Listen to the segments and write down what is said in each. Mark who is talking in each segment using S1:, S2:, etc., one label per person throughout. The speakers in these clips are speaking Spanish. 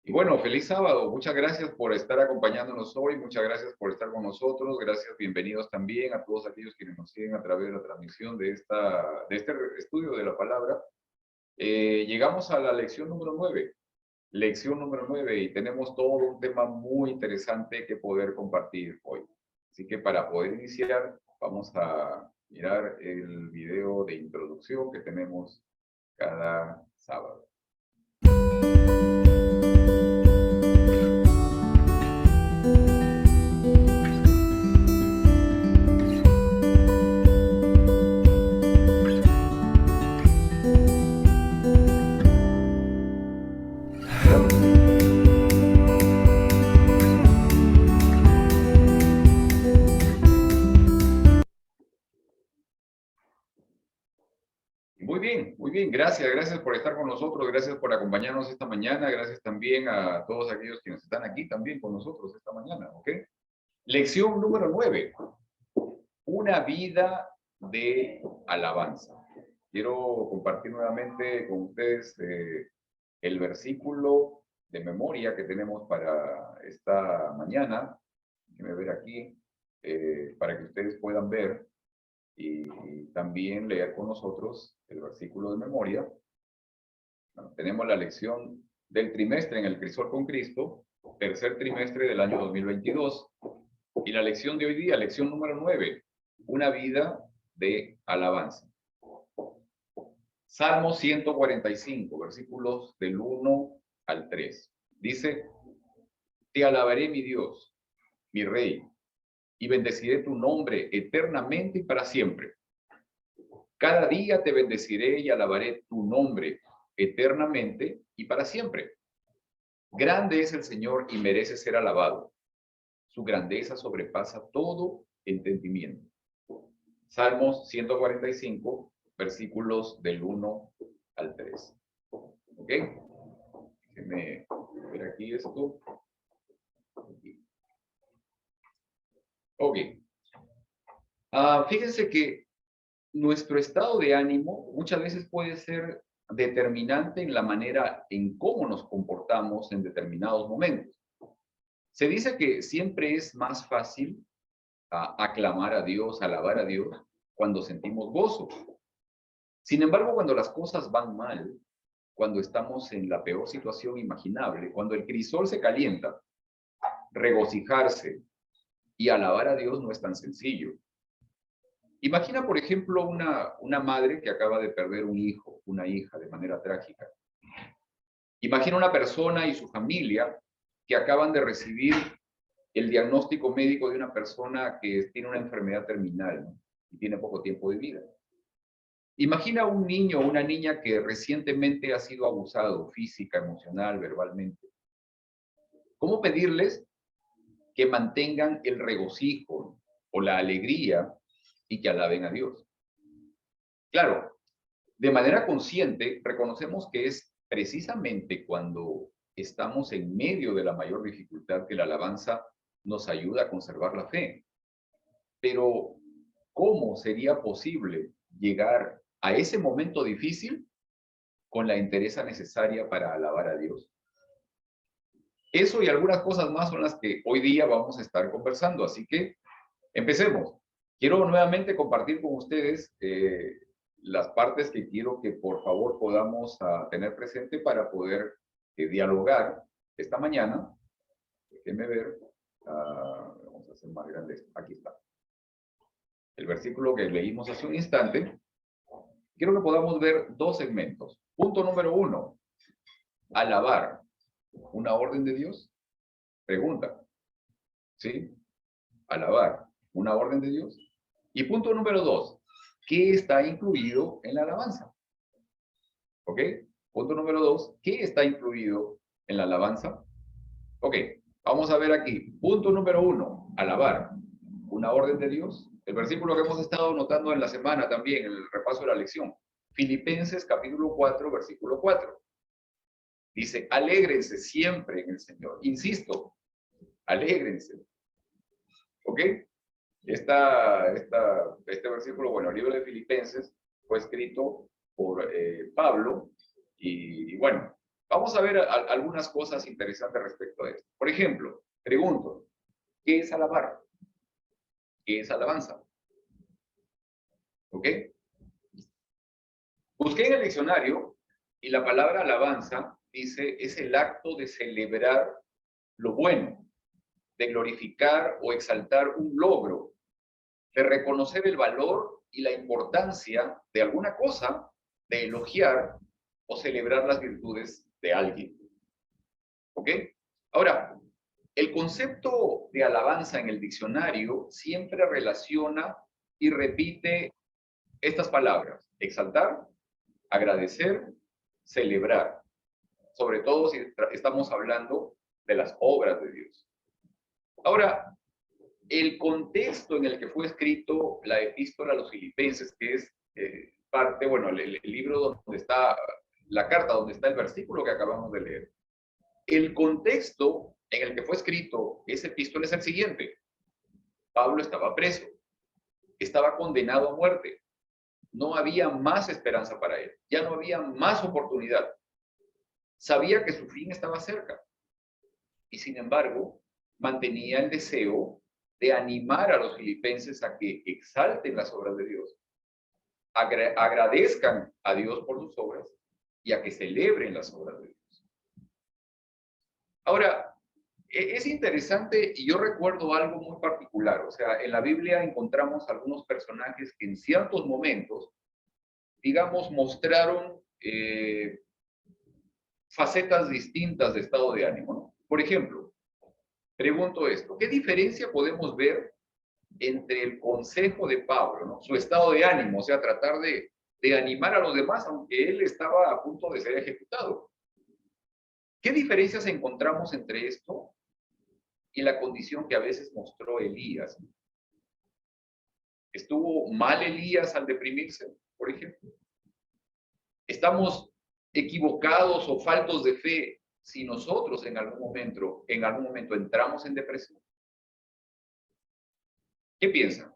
S1: Y bueno, feliz sábado. Muchas gracias por estar acompañándonos hoy. Muchas gracias por estar con nosotros. Gracias, bienvenidos también a todos aquellos quienes nos siguen a través de la transmisión de este estudio de la palabra. Llegamos a la lección número 9. Lección número 9 y tenemos todo un tema muy interesante que poder compartir hoy. Así que para poder iniciar, vamos a mirar el video de introducción que tenemos cada sábado. Muy bien, gracias por estar con nosotros, gracias por acompañarnos esta mañana, gracias también a todos aquellos quienes están aquí también con nosotros esta mañana, ¿ok? Lección número 9, una vida de alabanza. Quiero compartir nuevamente con ustedes el versículo de memoria que tenemos para esta mañana. Déjenme ver aquí, para que ustedes puedan ver y también leer con nosotros el versículo de memoria. Bueno, tenemos la lección del trimestre en el Crisol con Cristo, tercer trimestre del año 2022, y la lección de hoy día, lección número 9, una vida de alabanza. Salmo 145, versículos del 1 al 3. Dice, te alabaré mi Dios, mi Rey, y bendeciré tu nombre eternamente y para siempre. Cada día te bendeciré y alabaré tu nombre eternamente y para siempre. Grande es el Señor y merece ser alabado. Su grandeza sobrepasa todo entendimiento. Salmos 145, versículos del 1 al 3. ¿Ok? Déjenme ver aquí esto. Ok. Fíjense que nuestro estado de ánimo muchas veces puede ser determinante en la manera en cómo nos comportamos en determinados momentos. Se dice que siempre es más fácil aclamar a Dios, alabar a Dios, cuando sentimos gozo. Sin embargo, cuando las cosas van mal, cuando estamos en la peor situación imaginable, cuando el crisol se calienta, regocijarse y alabar a Dios no es tan sencillo. Imagina, por ejemplo, una madre que acaba de perder un hijo, una hija de manera trágica. Imagina una persona y su familia que acaban de recibir el diagnóstico médico de una persona que tiene una enfermedad terminal, ¿no? Y tiene poco tiempo de vida. Imagina un niño o una niña que recientemente ha sido abusado física, emocional, verbalmente. ¿Cómo pedirles que mantengan el regocijo o la alegría y que alaben a Dios? Claro, de manera consciente reconocemos que es precisamente cuando estamos en medio de la mayor dificultad que la alabanza nos ayuda a conservar la fe. Pero, ¿cómo sería posible llegar a ese momento difícil con la entereza necesaria para alabar a Dios? Eso y algunas cosas más son las que hoy día vamos a estar conversando, así que empecemos. Quiero nuevamente compartir con ustedes las partes que quiero que por favor podamos tener presente para poder dialogar esta mañana. Déjenme ver. Vamos a hacer más grande esto. Aquí está. El versículo que leímos hace un instante. Quiero que podamos ver dos segmentos. Punto número 1. Alabar. ¿Una orden de Dios? Pregunta. ¿Sí? Alabar. ¿Una orden de Dios? Y punto número 2. ¿Qué está incluido en la alabanza? ¿Ok? Punto número 2. ¿Qué está incluido en la alabanza? Ok. Vamos a ver aquí. Punto número 1. Alabar. ¿Una orden de Dios? El versículo que hemos estado notando en la semana también, en el repaso de la lección. Filipenses capítulo 4, versículo 4. Dice, alégrense siempre en el Señor. Insisto, alégrense. ¿Ok? Este versículo, bueno, el libro de Filipenses fue escrito por Pablo y bueno, Vamos a ver algunas cosas interesantes respecto a esto. Por ejemplo, pregunto, ¿qué es alabar? ¿Qué es alabanza? ¿Ok? Busqué en el diccionario y la palabra alabanza dice es el acto de celebrar lo bueno, de glorificar o exaltar un logro, de reconocer el valor y la importancia de alguna cosa, de elogiar o celebrar las virtudes de alguien. ¿Ok? Ahora, el concepto de alabanza en el diccionario siempre relaciona y repite estas palabras: exaltar, agradecer, celebrar, sobre todo si estamos hablando de las obras de Dios. Ahora, el contexto en el que fue escrito la epístola a los filipenses, que es parte, bueno, el libro donde está, la carta donde está el versículo que acabamos de leer. El contexto en el que fue escrito esa epístola es el siguiente. Pablo estaba preso, estaba condenado a muerte, no había más esperanza para él, ya no había más oportunidad. Sabía que su fin estaba cerca y sin embargo mantenía el deseo de animar a los filipenses a que exalten las obras de Dios, agradezcan a Dios por sus obras y a que celebren las obras de Dios. Ahora, es interesante y yo recuerdo algo muy particular. O sea, en la Biblia encontramos algunos personajes que en ciertos momentos, digamos, mostraron facetas distintas de estado de ánimo, ¿no? Por ejemplo, pregunto esto: ¿qué diferencia podemos ver entre el consejo de Pablo, ¿no? Su estado de ánimo, o sea, tratar de animar a los demás, aunque él estaba a punto de ser ejecutado? ¿Qué diferencias encontramos entre esto y la condición que a veces mostró Elías? ¿Estuvo mal Elías al deprimirse, por ejemplo? ¿Estamos equivocados o faltos de fe si nosotros en algún momento entramos en depresión? ¿Qué piensan?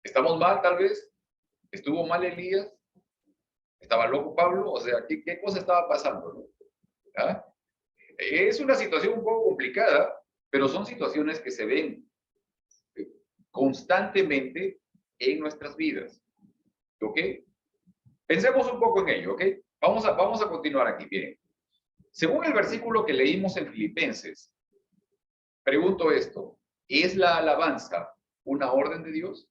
S1: ¿Estamos mal tal vez? ¿Estuvo mal Elías? ¿Estaba loco Pablo? O sea, ¿qué cosa estaba pasando, no? ¿Ah? Es una situación un poco complicada, pero son situaciones que se ven constantemente en nuestras vidas. ¿Ok? Pensemos un poco en ello, ¿ok? Vamos a continuar aquí, bien. Según el versículo que leímos en Filipenses, pregunto esto: ¿es la alabanza una orden de Dios?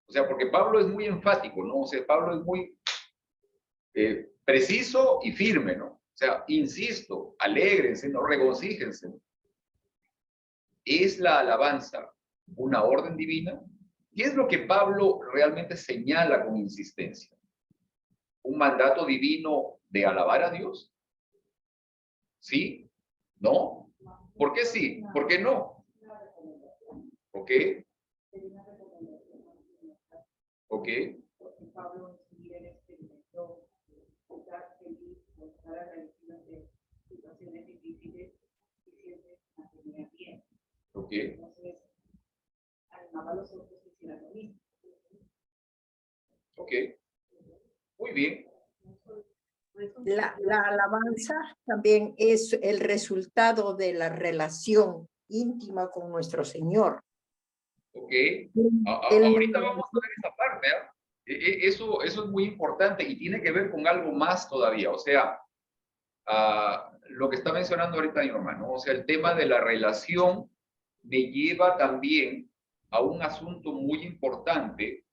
S1: O sea, porque Pablo es muy enfático, ¿no? O sea, Pablo es muy preciso y firme, ¿no? O sea, insisto, alégrense, no regocíjense. ¿Es la alabanza una orden divina? ¿Qué es lo que Pablo realmente señala con insistencia? ¿Un mandato divino de alabar a Dios? ¿Sí? ¿No? ¿Por qué sí? ¿Por qué no? ¿Ok? ¿Ok? ¿Ok? ¿Ok? Muy bien.
S2: La alabanza también es el resultado de la relación íntima con nuestro Señor.
S1: ¿Ok?
S2: El-
S1: Ahorita vamos a ver esa parte, ¿eh? Eso es muy importante y tiene que ver con algo más todavía. O sea, lo que está mencionando ahorita mi mamá, ¿no? O sea, el tema de la relación me lleva también a un asunto muy importante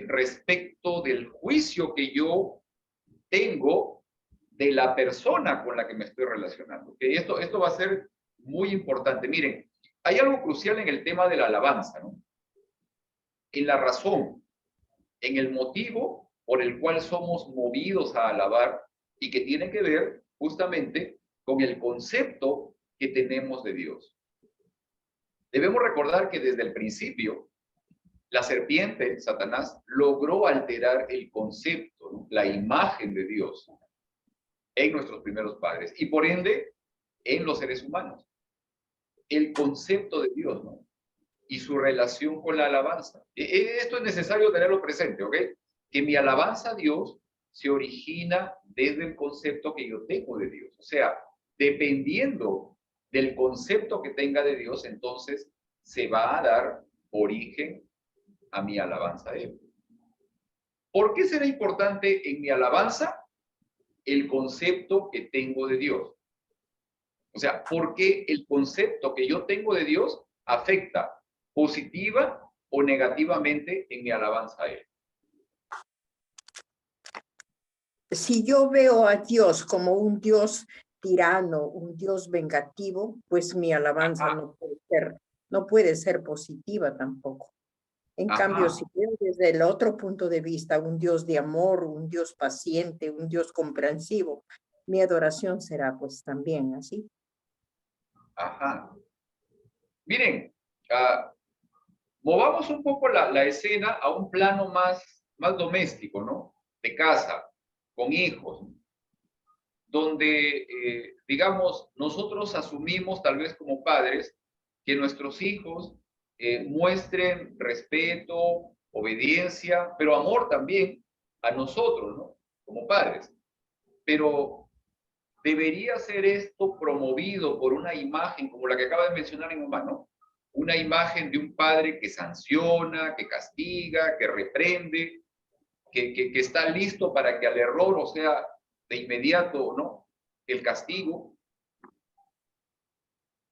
S1: respecto del juicio que yo tengo de la persona con la que me estoy relacionando. ¿Okay? Esto va a ser muy importante. Miren, hay algo crucial en el tema de la alabanza, ¿no? En la razón, en el motivo por el cual somos movidos a alabar y que tiene que ver justamente con el concepto que tenemos de Dios. Debemos recordar que desde el principio, la serpiente, Satanás, logró alterar el concepto, ¿no? La imagen de Dios en nuestros primeros padres y por ende en los seres humanos. El concepto de Dios, ¿no? Y su relación con la alabanza. Esto es necesario tenerlo presente, ¿ok? que mi alabanza a Dios se origina desde el concepto que yo tengo de Dios. O sea, dependiendo del concepto que tenga de Dios, entonces se va a dar origen a mi alabanza a Él. ¿Por qué será importante en mi alabanza el concepto que tengo de Dios? O sea, ¿por qué el concepto que yo tengo de Dios afecta positiva o negativamente en mi alabanza a Él?
S2: Si yo veo a Dios como un Dios tirano, un Dios vengativo, pues mi alabanza no puede ser positiva tampoco. En cambio, si veo desde el otro punto de vista un Dios de amor, un Dios paciente, un Dios comprensivo, mi adoración será pues también así.
S1: Ajá. Miren, movamos un poco la escena a un plano más doméstico, ¿no? De casa, con hijos, donde, digamos, nosotros asumimos tal vez como padres que nuestros hijos muestren respeto, obediencia, pero amor también a nosotros, ¿no? Como padres. Pero debería ser esto promovido por una imagen como la que acaba de mencionar mi mamá, ¿no? Una imagen de un padre que sanciona, que castiga, que reprende, que está listo para que al error, o sea, de inmediato, ¿no? El castigo.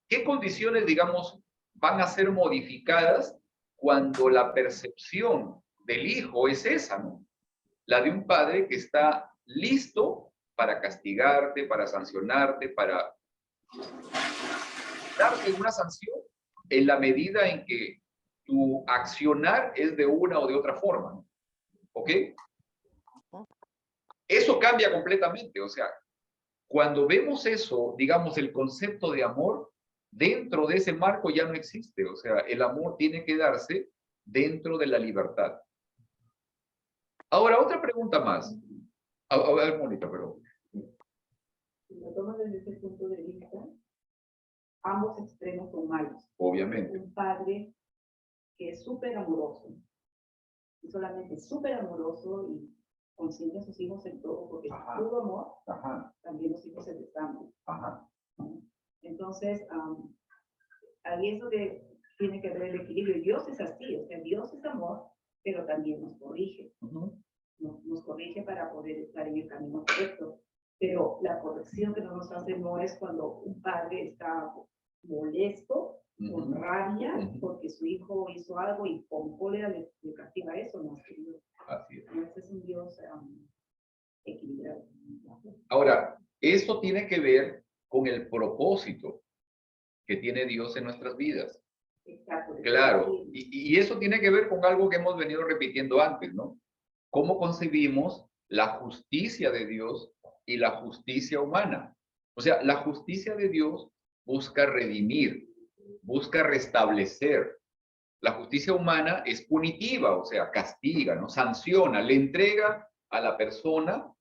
S1: ¿Qué condiciones, digamos, van a ser modificadas cuando la percepción del hijo es esa, ¿no? La de un padre que está listo para castigarte, para sancionarte, para darte una sanción en la medida en que tu accionar es de una o de otra forma, ¿ok? Eso cambia completamente, o sea, cuando vemos eso, digamos, el concepto de amor, dentro de ese marco ya no existe, o sea, el amor tiene que darse dentro de la libertad. Ahora, otra pregunta más. A ver, Mónica, pero...
S3: Si lo tomas desde ese punto de vista, ambos extremos son malos.
S1: Obviamente.
S3: Un padre que es súper amoroso, y solamente súper amoroso y consiente a sus hijos en todo, porque es puro amor, también los hijos se desarman. Entonces, ahí es donde tiene que haber el equilibrio. Dios es así, o sea, Dios es amor, pero también nos corrige. Nos corrige para poder estar en el camino correcto. Pero la corrección que nos hace no es cuando un padre está molesto, con rabia, porque su hijo hizo algo y con cólera le castiga eso, no es Dios.
S1: Así es.
S3: Ese es un Dios equilibrado.
S1: Ahora, esto tiene que ver con el propósito que tiene Dios en nuestras vidas.
S3: Exacto.
S1: Claro, y eso tiene que ver con algo que hemos venido repitiendo antes, ¿no? ¿Cómo concebimos la justicia de Dios y la justicia humana? O sea, la justicia de Dios busca redimir, busca restablecer. La justicia humana es punitiva, o sea, castiga, ¿no? Sanciona, le entrega a la persona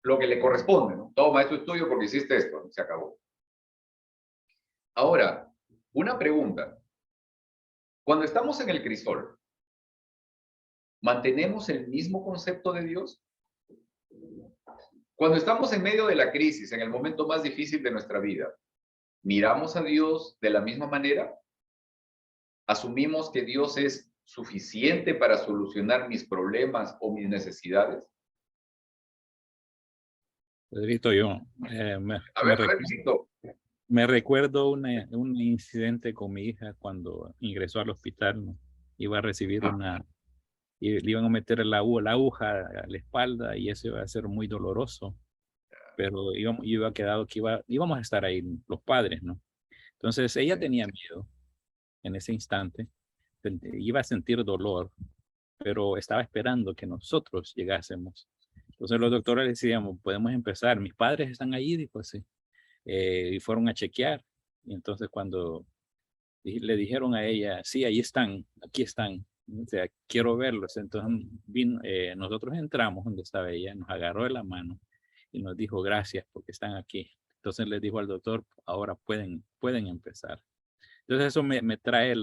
S1: lo que le corresponde, ¿no? Toma, esto es tuyo porque hiciste esto, ¿no? Se acabó. Ahora, una pregunta. Cuando estamos en el crisol, ¿mantenemos el mismo concepto de Dios? Cuando estamos en medio de la crisis, en el momento más difícil de nuestra vida, ¿miramos a Dios de la misma manera? ¿Asumimos que Dios es suficiente para solucionar mis problemas o mis necesidades?
S4: Pedrito, yo me recuerdo un incidente con mi hija cuando ingresó al hospital, ¿no? Iba a recibir y le iban a meter la aguja a la espalda y eso iba a ser muy doloroso, pero íbamos a estar ahí los padres, ¿no? Entonces ella tenía miedo en ese instante, iba a sentir dolor, pero estaba esperando que nosotros llegásemos. Entonces los doctores decíamos, podemos empezar, mis padres están allí, dijo sí. Y fueron a chequear. Y entonces cuando le dijeron a ella, sí, ahí están, aquí están, o sea, quiero verlos. Entonces nosotros entramos donde estaba ella, nos agarró de la mano y nos dijo, gracias porque están aquí. Entonces le dijo al doctor, ahora pueden empezar. Entonces eso me trae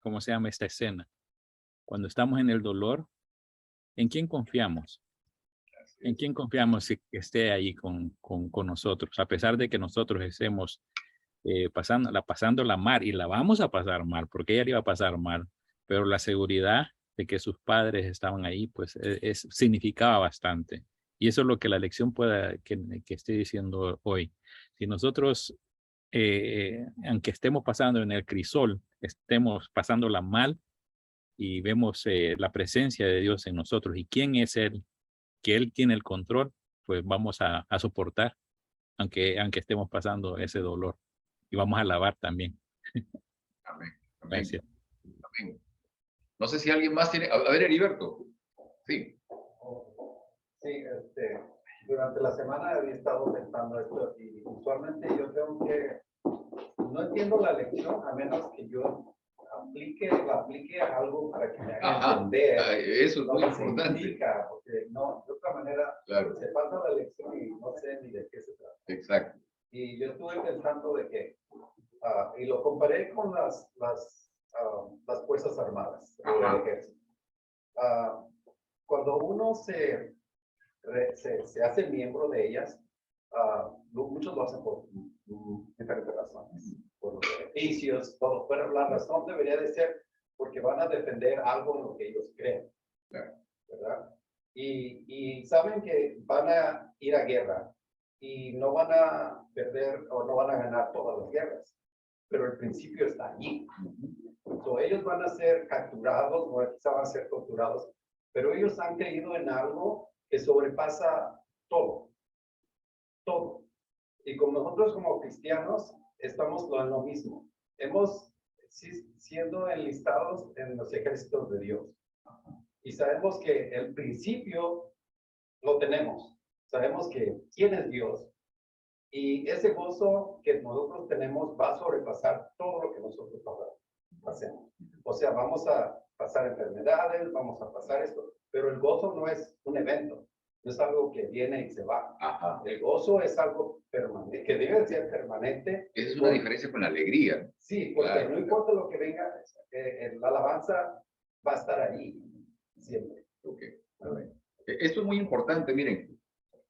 S4: ¿cómo se llama esta escena? Cuando estamos en el dolor, ¿En quién confiamos? ¿En quién confiamos que esté ahí con nosotros? A pesar de que nosotros estemos pasándola mal, y la vamos a pasar mal, porque ella le iba a pasar mal, pero la seguridad de que sus padres estaban ahí, pues significaba bastante. Y eso es lo que la lección que esté diciendo hoy. Si nosotros, aunque estemos pasando en el crisol, estemos pasándola mal, y vemos la presencia de Dios en nosotros y quién es Él, que Él tiene el control, pues vamos a soportar, aunque estemos pasando ese dolor. Y vamos a alabar también.
S1: Amén. Amén.
S4: Gracias.
S1: Amén. No sé si alguien más tiene... A ver, Heriberto. Sí.
S5: Sí, durante la semana había estado pensando esto y usualmente yo tengo que... No entiendo la lección a menos que yo la aplique a algo para que me haga entender.
S1: Eso es
S5: lo
S1: muy
S5: que
S1: importante.
S5: significa, porque no, de otra manera,
S1: claro,
S5: se pasa la lección y no sé ni de qué se trata.
S1: Exacto.
S5: Y yo estuve pensando de que, y lo comparé con las Fuerzas Armadas, el ejército. Cuando uno se hace miembro de ellas, muchos lo hacen por diferentes razones, por los beneficios, todo, pero la razón debería de ser porque van a defender algo en lo que ellos creen, ¿verdad? Y saben que van a ir a guerra y no van a perder o no van a ganar todas las guerras, pero el principio está allí. So, ellos van a ser capturados, o quizá van a ser torturados, pero ellos han creído en algo que sobrepasa todo. Todo. Y como nosotros como cristianos estamos en lo mismo. Hemos siendo enlistados en los ejércitos de Dios. Y sabemos que el principio lo tenemos. Sabemos que quién es Dios. Y ese gozo que nosotros tenemos va a sobrepasar todo lo que nosotros hacemos. O sea, vamos a pasar enfermedades, vamos a pasar esto, pero el gozo no es un evento. No es algo que viene y se va.
S1: Ajá.
S5: El gozo es algo permanente, que debe ser permanente.
S1: Esa es una diferencia con la alegría.
S5: Sí, porque
S1: claro,
S5: no importa lo que venga, la alabanza va a estar ahí siempre.
S1: Okay. Esto es muy importante, miren.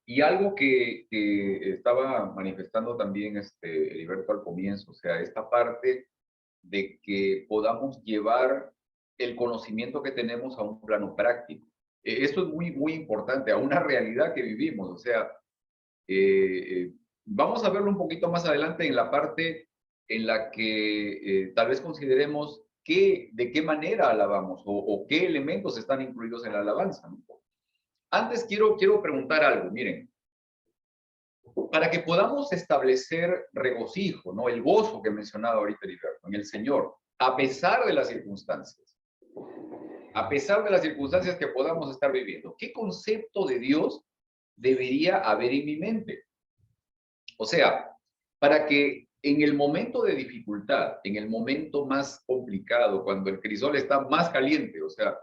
S1: Y algo que estaba manifestando también Heriberto al comienzo, o sea, esta parte de que podamos llevar el conocimiento que tenemos a un plano práctico. Esto es muy, muy importante, a una realidad que vivimos. O sea, vamos a verlo un poquito más adelante en la parte en la que tal vez consideremos de qué manera alabamos o qué elementos están incluidos en la alabanza, ¿no? Antes quiero preguntar algo, miren. Para que podamos establecer regocijo, ¿no? El gozo que mencionaba ahorita Heriberto, en el Señor, a pesar de las circunstancias. A pesar de las circunstancias que podamos estar viviendo, ¿qué concepto de Dios debería haber en mi mente? O sea, para que en el momento de dificultad, en el momento más complicado, cuando el crisol está más caliente, o sea,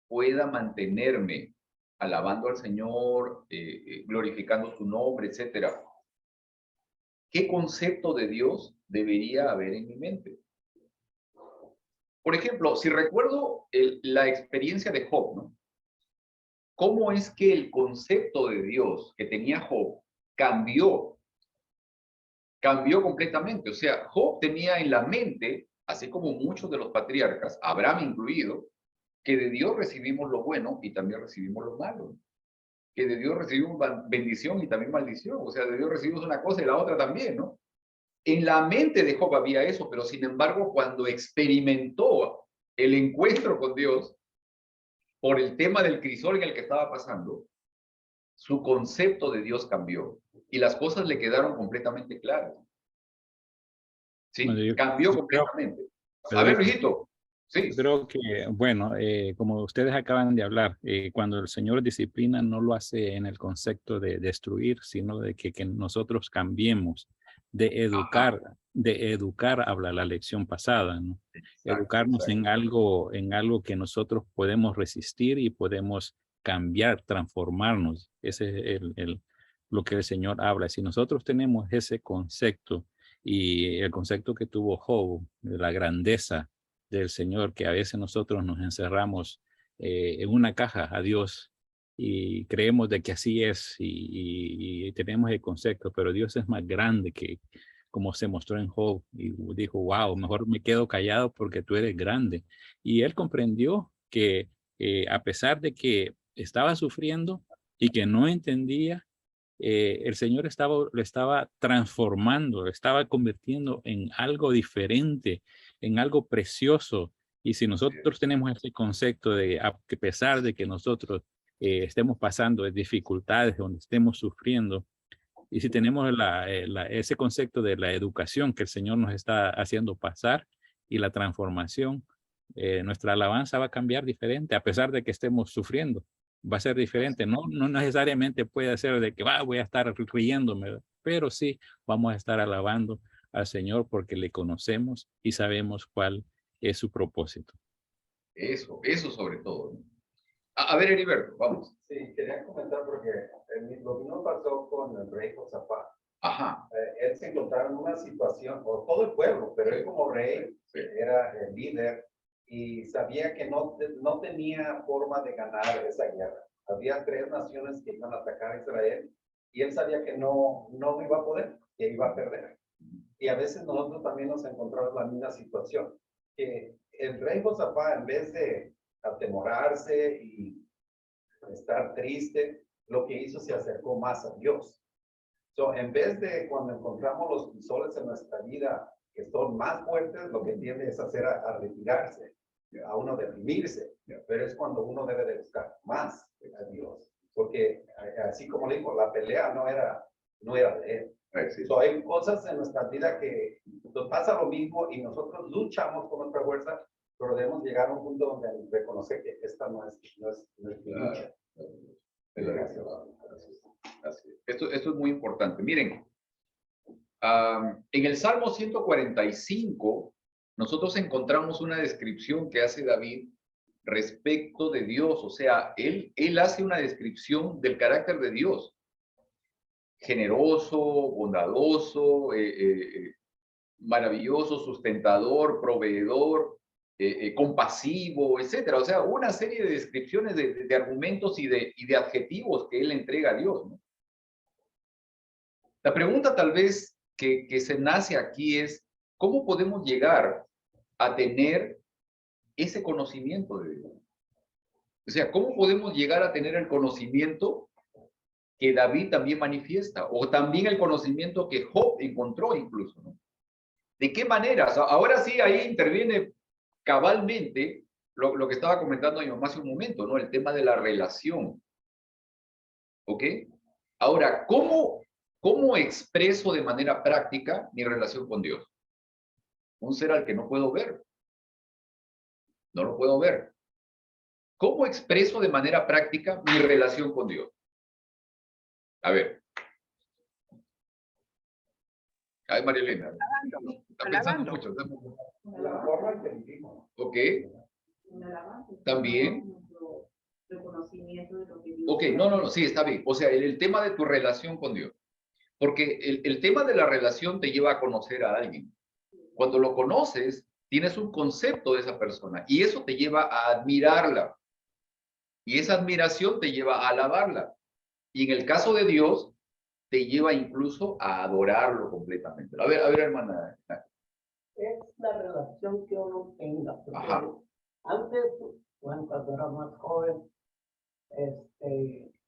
S1: pueda mantenerme alabando al Señor, glorificando su nombre, etcétera. ¿Qué concepto de Dios debería haber en mi mente? Por ejemplo, si recuerdo la experiencia de Job, ¿no? ¿Cómo es que el concepto de Dios que tenía Job cambió? Cambió completamente. O sea, Job tenía en la mente, así como muchos de los patriarcas, Abraham incluido, que de Dios recibimos lo bueno y también recibimos lo malo. Que de Dios recibimos bendición y también maldición. O sea, de Dios recibimos una cosa y la otra también, ¿no? En la mente de Job había eso, pero sin embargo, cuando experimentó el encuentro con Dios, por el tema del crisol en el que estaba pasando, su concepto de Dios cambió y las cosas le quedaron completamente claras. ¿Sí?
S4: Bueno,
S1: cambió completamente. A ver, Luisito. Sí.
S4: Creo que, bueno, como ustedes acaban de hablar, cuando el Señor disciplina, no lo hace en el concepto de destruir, sino de que nosotros cambiemos, de educar, habla la lección pasada, ¿no? Exacto, educarnos exacto. En algo que nosotros podemos resistir y podemos cambiar, transformarnos. Ese es lo que el Señor habla. Si nosotros tenemos ese concepto y el concepto que tuvo Job, de la grandeza del Señor, que a veces nosotros nos encerramos en una caja a Dios y creemos de que así es y tenemos el concepto, pero Dios es más grande que como se mostró en Job y dijo, wow, mejor me quedo callado porque tú eres grande. Y él comprendió que a pesar de que estaba sufriendo y que no entendía, el Señor lo estaba transformando, lo estaba convirtiendo en algo diferente, en algo precioso. Y si nosotros tenemos ese concepto de a pesar de que nosotros estemos pasando dificultades, donde estemos sufriendo, y si tenemos ese concepto de la educación que el Señor nos está haciendo pasar y la transformación, nuestra alabanza va a cambiar diferente, a pesar de que estemos sufriendo. Va a ser diferente. No necesariamente puede ser de que voy a estar riéndome, pero sí vamos a estar alabando al Señor porque le conocemos y sabemos cuál es su propósito.
S1: Eso sobre todo, ¿no? A ver, Heriberto, vamos.
S5: Sí, quería comentar porque lo mismo pasó con el rey Josafat.
S1: Ajá.
S5: Él se encontraba en una situación, o todo el pueblo, pero él como rey era el líder y sabía que no tenía forma de ganar esa guerra. Había 3 naciones que iban a atacar a Israel y él sabía que no iba a poder, que iba a perder. Y a veces nosotros también nos encontramos en la misma situación, que el rey Josafat, en vez de atemorarse y estar triste, lo que hizo se acercó más a Dios. En vez de cuando encontramos los soles en nuestra vida que son más fuertes, lo que tiende es hacer a retirarse, a uno deprimirse, pero es cuando uno debe de buscar más a Dios, porque así como le digo, la pelea no era de él. Hay cosas en nuestra vida que nos pasa lo mismo y nosotros luchamos con nuestra fuerza, pero debemos llegar a un punto donde reconocer que esta no es mi lucha.
S1: Esto es muy importante. Miren, en el Salmo 145, nosotros encontramos una descripción que hace David respecto de Dios. O sea, él hace una descripción del carácter de Dios. Generoso, bondadoso, maravilloso, sustentador, proveedor, compasivo, etcétera. O sea, una serie de descripciones de argumentos y de adjetivos que él entrega a Dios, ¿no? La pregunta tal vez que se nace aquí es, ¿cómo podemos llegar a tener ese conocimiento de Dios? O sea, ¿cómo podemos llegar a tener el conocimiento que David también manifiesta? O también el conocimiento que Job encontró incluso, ¿no? ¿De qué maneras? Ahora sí, ahí interviene cabalmente lo que estaba comentando mi mamá hace un momento, ¿no? El tema de la relación. ¿Ok? Ahora, ¿cómo expreso de manera práctica mi relación con Dios? Un ser al que no puedo ver. No lo puedo ver. ¿Cómo expreso de manera práctica mi relación con Dios? A ver. Ay, María Elena. Está pensando mucho.
S5: La forma en que vivimos.
S1: Ok. También. Ok, no, sí, está bien. O sea, el tema de tu relación con Dios. Porque el tema de la relación te lleva a conocer a alguien. Cuando lo conoces, tienes un concepto de esa persona y eso te lleva a admirarla. Y esa admiración te lleva a alabarla. Y en el caso de Dios, te lleva incluso a adorarlo completamente. A ver, hermana.
S6: Es la relación que uno tenga.
S1: Ajá.
S6: Antes, cuando era más joven,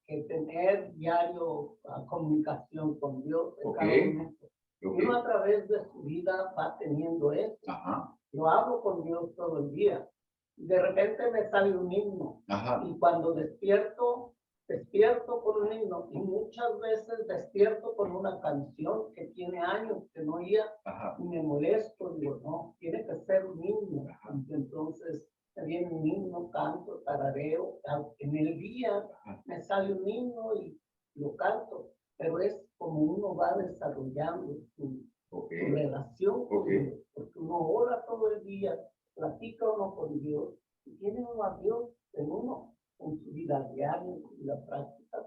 S6: que tener diario comunicación con Dios en cada momento. Uno a través de su vida va teniendo eso.
S1: Ajá.
S6: Yo hablo con Dios todo el día. De repente me sale un himno.
S1: Ajá.
S6: Y cuando despierto con un himno. Y muchas veces despierto con una canción que tiene años que no oía.
S1: Ajá.
S6: Y me molesto. Digo, no, tiene que ser un himno. Y entonces me viene un himno, canto, tarareo. En el día me sale un himno y lo canto. Pero es como uno va desarrollando su relación con Dios. Porque uno ora todo el día, platica uno con Dios y tiene uno a Dios en uno, en su vida diaria, en su vida práctica.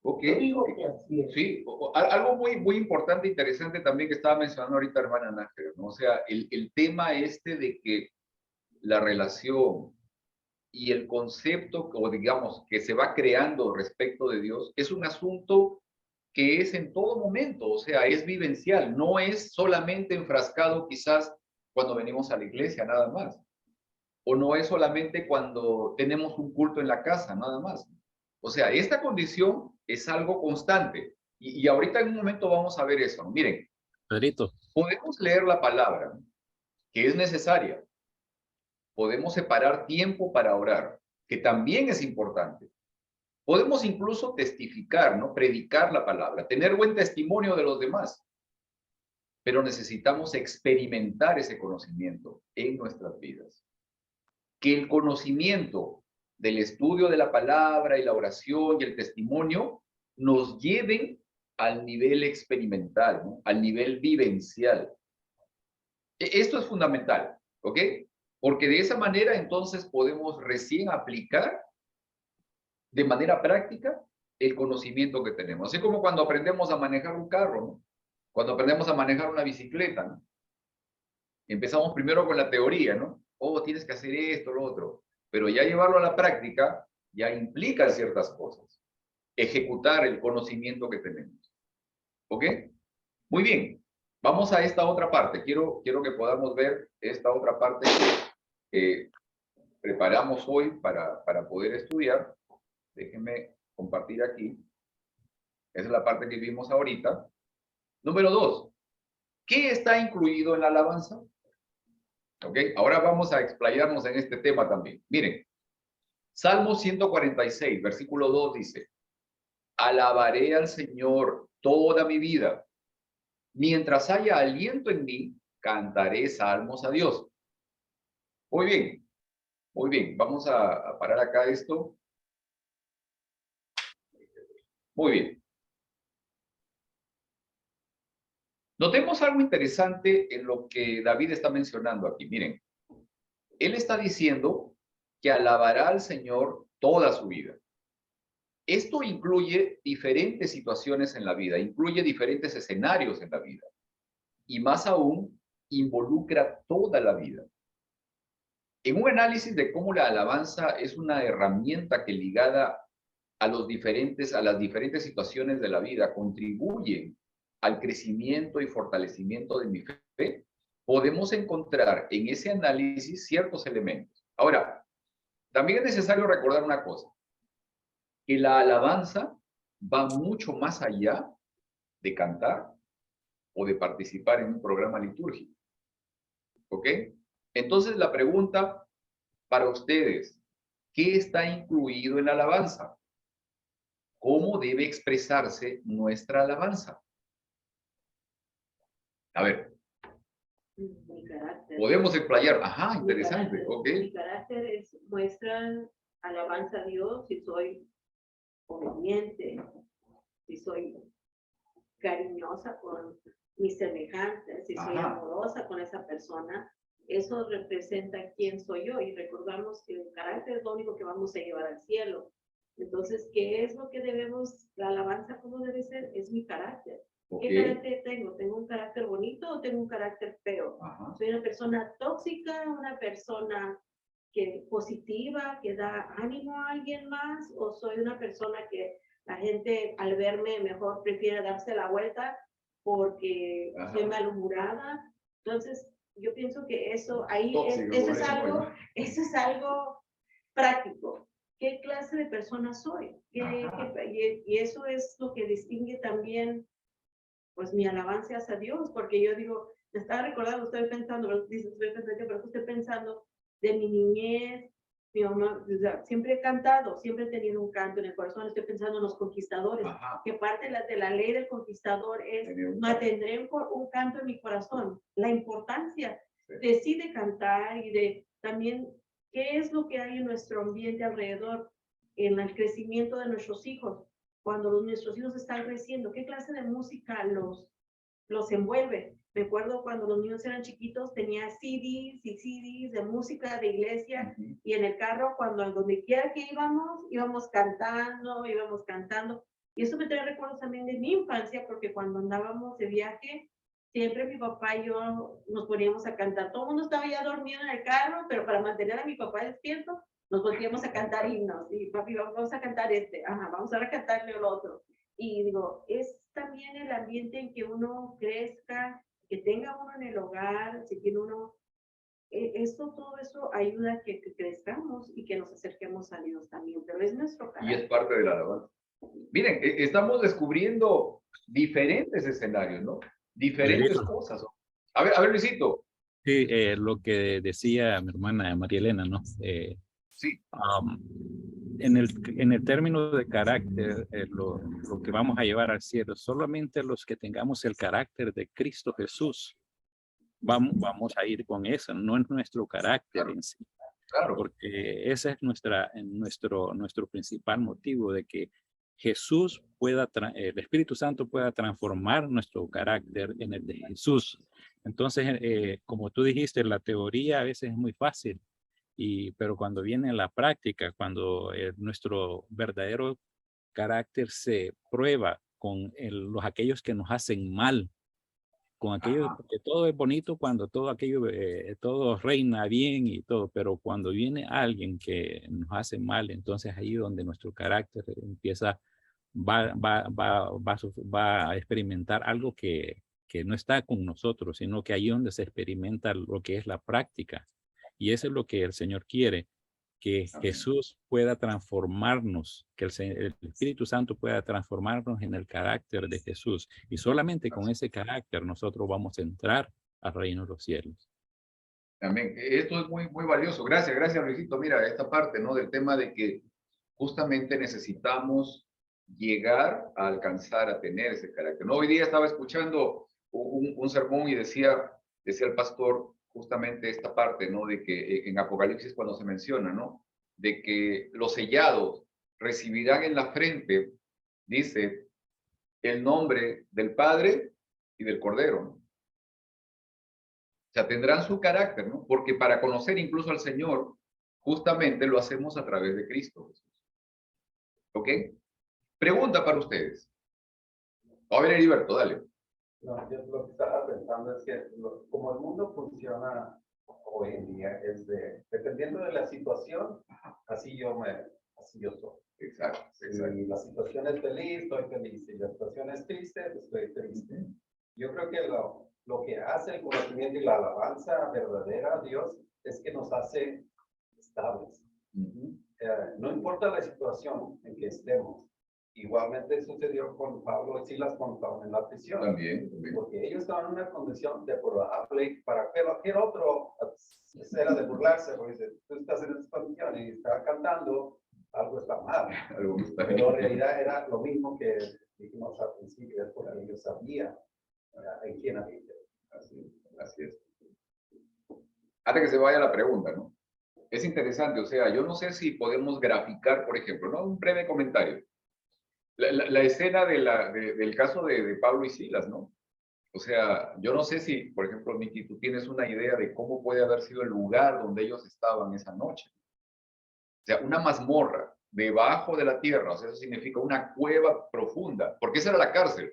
S6: Yo digo que así es.
S1: Sí, algo muy importante, interesante también que estaba mencionando ahorita hermana Nájera, ¿no? O sea, el tema este de que la relación y el concepto, o digamos, que se va creando respecto de Dios, es un asunto que es en todo momento, o sea, es vivencial, no es solamente enfrascado quizás cuando venimos a la iglesia, nada más, o no es solamente cuando tenemos un culto en la casa, nada más. O sea, esta condición es algo constante, y ahorita en un momento vamos a ver eso, ¿no? Miren,
S4: Pedrito,
S1: podemos leer la palabra, ¿no?, que es necesaria, podemos separar tiempo para orar, que también es importante. Podemos incluso testificar, ¿no? Predicar la palabra, tener buen testimonio de los demás, pero necesitamos experimentar ese conocimiento en nuestras vidas. Que el conocimiento del estudio de la palabra y la oración y el testimonio nos lleven al nivel experimental, ¿no?, al nivel vivencial. Esto es fundamental, ¿ok? Porque de esa manera entonces podemos recién aplicar de manera práctica el conocimiento que tenemos. Así como cuando aprendemos a manejar un carro, ¿no? Cuando aprendemos a manejar una bicicleta, ¿no? Empezamos primero con la teoría, ¿no? Oh, tienes que hacer esto, lo otro. Pero ya llevarlo a la práctica ya implica ciertas cosas. Ejecutar el conocimiento que tenemos. ¿Ok? Muy bien. Vamos a esta otra parte. Quiero que podamos ver esta otra parte que preparamos hoy para poder estudiar. Déjenme compartir aquí. Esa es la parte que vimos ahorita. Número 2. ¿Qué está incluido en la alabanza? ¿Ok? Ahora vamos a explayarnos en este tema también. Miren, Salmo 146, versículo 2 dice, alabaré al Señor toda mi vida. Mientras haya aliento en mí, cantaré salmos a Dios. Muy bien, muy bien. Vamos a parar acá esto. Muy bien. Notemos algo interesante en lo que David está mencionando aquí. Miren, él está diciendo que alabará al Señor toda su vida. Esto incluye diferentes situaciones en la vida, incluye diferentes escenarios en la vida y más aún involucra toda la vida. En un análisis de cómo la alabanza es una herramienta que ligada a las diferentes situaciones de la vida contribuye al crecimiento y fortalecimiento de mi fe, podemos encontrar en ese análisis ciertos elementos. Ahora, también es necesario recordar una cosa, que la alabanza va mucho más allá de cantar o de participar en un programa litúrgico. ¿Ok? Entonces la pregunta para ustedes, ¿qué está incluido en la alabanza? ¿Cómo debe expresarse nuestra alabanza? A ver.
S3: Mi carácter.
S1: Podemos explayar. Ajá, interesante. Ok.
S3: Mi carácter muestran alabanza a Dios si soy obediente, si soy cariñosa con mis semejantes, si soy amorosa con esa persona. Eso representa quién soy yo y recordamos que el carácter es lo único que vamos a llevar al cielo. Entonces, ¿qué es lo que debemos, la alabanza cómo debe ser? Es mi carácter. ¿Qué carácter tengo? ¿Tengo un carácter bonito o tengo un carácter feo? ¿Soy una persona tóxica, una persona positiva, que da ánimo a alguien más? ¿O soy una persona que la gente al verme mejor prefiere darse la vuelta porque soy malhumorada? Entonces, yo pienso que eso, eso es algo práctico. ¿Qué clase de persona soy? Y eso es lo que distingue también, pues, mi alabanza hacia Dios, porque yo digo, me estaba recordando, estoy pensando de mi niñez, mi mamá, o sea, siempre he cantado, siempre he tenido un canto en el corazón, estoy pensando en los conquistadores, que parte de la ley del conquistador es, mantendré un canto en mi corazón, la importancia de cantar y de también qué es lo que hay en nuestro ambiente alrededor, en el crecimiento de nuestros hijos, cuando nuestros hijos están creciendo, qué clase de música los envuelve. Recuerdo cuando los niños eran chiquitos, tenía CDs y CDs de música de iglesia, y en el carro, cuando donde quiera que íbamos cantando, y eso me trae recuerdos también de mi infancia, porque cuando andábamos de viaje, siempre mi papá y yo nos poníamos a cantar. Todo el mundo estaba ya dormido en el carro, pero para mantener a mi papá despierto, nos volvíamos a cantar himnos, y papi, vamos a cantar ajá, vamos a cantarle el otro. Y digo, es también el ambiente en que uno crezca, que tenga uno en el hogar, si tiene uno, todo eso ayuda a que crezcamos y que nos acerquemos a Dios también, pero es nuestro carácter.
S1: Y es parte de la alabanza. Miren, estamos descubriendo diferentes escenarios, ¿no? Diferentes cosas. A ver, Luisito.
S4: Sí, lo que decía mi hermana María Elena, ¿no?
S1: Sí.
S4: En el término de carácter, lo que vamos a llevar al cielo, solamente los que tengamos el carácter de Cristo Jesús, vamos a ir con eso, no es nuestro carácter en sí.
S1: Claro.
S4: Porque ese es nuestro principal motivo de que Jesús pueda, el Espíritu Santo pueda transformar nuestro carácter en el de Jesús. Entonces, como tú dijiste, la teoría a veces es muy fácil, pero cuando viene la práctica, cuando nuestro verdadero carácter se prueba con aquellos que nos hacen mal, con aquello, porque todo es bonito cuando todo aquello, todo reina bien y todo, pero cuando viene alguien que nos hace mal, entonces ahí donde nuestro carácter empieza, va a experimentar algo que no está con nosotros, sino que ahí donde se experimenta lo que es la práctica. Y eso es lo que el Señor quiere, que Jesús pueda transformarnos, que el Espíritu Santo pueda transformarnos en el carácter de Jesús. Y solamente con ese carácter nosotros vamos a entrar al reino de los cielos.
S1: Amén. Esto es muy, muy valioso. Gracias, Luisito. Mira, esta parte, ¿no? Del tema de que justamente necesitamos llegar a alcanzar a tener ese carácter. ¿No? Hoy día estaba escuchando un sermón y decía el pastor justamente esta parte, ¿no? De que en Apocalipsis cuando se menciona, ¿no? De que los sellados recibirán en la frente, dice, el nombre del Padre y del Cordero, ¿no? O sea, tendrán su carácter, ¿no? Porque para conocer incluso al Señor, justamente lo hacemos a través de Cristo Jesús. ¿Ok? Pregunta para ustedes. A ver, Heriberto, dale.
S5: No, yo lo que estaba pensando es que como el mundo funciona hoy en día, dependiendo de la situación, así yo soy.
S1: Exacto.
S5: Si la situación es feliz, estoy feliz. Si la situación es triste, estoy triste. Yo creo que lo que hace el conocimiento y la alabanza verdadera a Dios es que nos hace estables. No importa la situación en que estemos. Igualmente sucedió con Pablo y Silas cuando estaban en la prisión.
S1: También.
S5: Porque ellos estaban en una condición deplorable para cualquier otro era de burlarse, porque dice, tú estás en esta condición y estás cantando, algo está mal. Pero en realidad era lo mismo que dijimos al principio, es porque ellos sabían en quién había.
S1: Así es. Antes que se vaya la pregunta, ¿no? Es interesante, o sea, yo no sé si podemos graficar, por ejemplo, ¿no? Un breve comentario. La escena del caso de Pablo y Silas, ¿no? O sea, yo no sé si, por ejemplo, Miki, tú tienes una idea de cómo puede haber sido el lugar donde ellos estaban esa noche. O sea, una mazmorra debajo de la tierra, o sea, eso significa una cueva profunda, porque esa era la cárcel,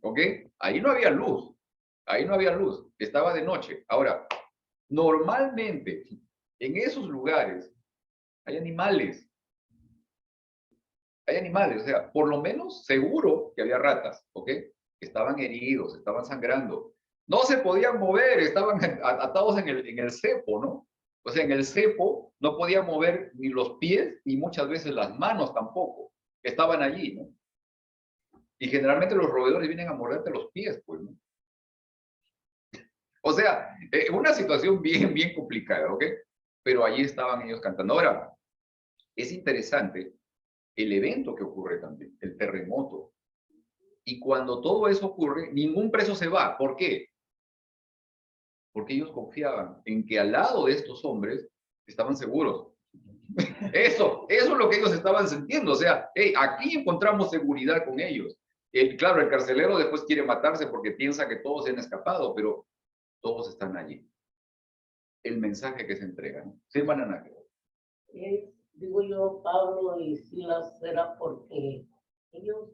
S1: ¿ok? Ahí no había luz, estaba de noche. Ahora, normalmente, en esos lugares hay animales, o sea, por lo menos seguro que había ratas, ¿ok? Estaban heridos, estaban sangrando. No se podían mover, estaban atados en el cepo, ¿no? O sea, en el cepo no podían mover ni los pies, ni muchas veces las manos tampoco. Estaban allí, ¿no? Y generalmente los roedores vienen a morderte los pies, pues, ¿no? O sea, una situación bien, bien complicada, ¿ok? Pero allí estaban ellos cantando. Ahora, es interesante el evento que ocurre también, el terremoto. Y cuando todo eso ocurre, ningún preso se va. ¿Por qué? Porque ellos confiaban en que al lado de estos hombres estaban seguros. Eso es lo que ellos estaban sintiendo. O sea, hey, aquí encontramos seguridad con ellos. Claro, el carcelero después quiere matarse porque piensa que todos se han escapado, pero todos están allí. El mensaje que se entrega, ¿no? Sí, Manana.
S6: Digo yo, Pablo y Silas era porque Dios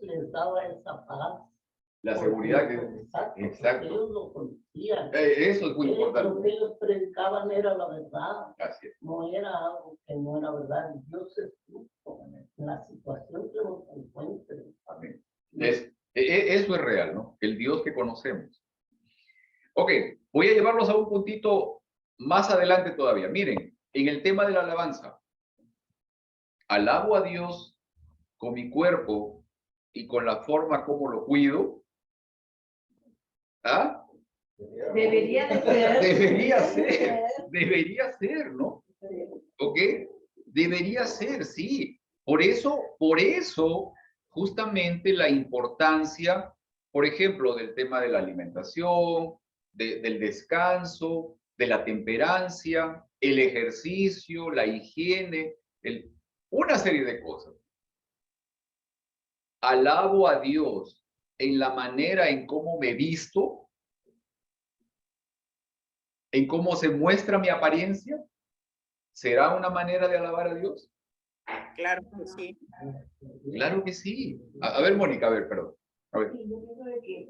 S6: les daba esa paz
S1: La seguridad que...
S6: Exacto.
S1: Exacto.
S6: Ellos lo conocían.
S1: Eso es muy
S6: Lo
S1: importante.
S6: que ellos predicaban era la verdad.
S1: Así es.
S6: No era algo que no era verdad. Dios es justo en la situación que nos encuentre.
S1: Amén. Eso es real, ¿no? El Dios que conocemos. Ok, voy a llevarlos a un puntito más adelante todavía. Miren, en el tema de la alabanza, alabo a Dios con mi cuerpo y con la forma como lo cuido. ¿Ah?
S3: Debería de ser.
S1: Debería ser, ¿no? ¿Ok? Debería ser, sí. Por eso, justamente la importancia, por ejemplo, del tema de la alimentación, del descanso, de la temperancia, el ejercicio, la higiene, una serie de cosas. Alabo a Dios en la manera en cómo me visto, en cómo se muestra mi apariencia. ¿Será una manera de alabar a Dios?
S2: Claro que sí.
S1: Claro que sí. A ver, Mónica, a ver, perdón. A ver.
S3: Sí, yo pienso de que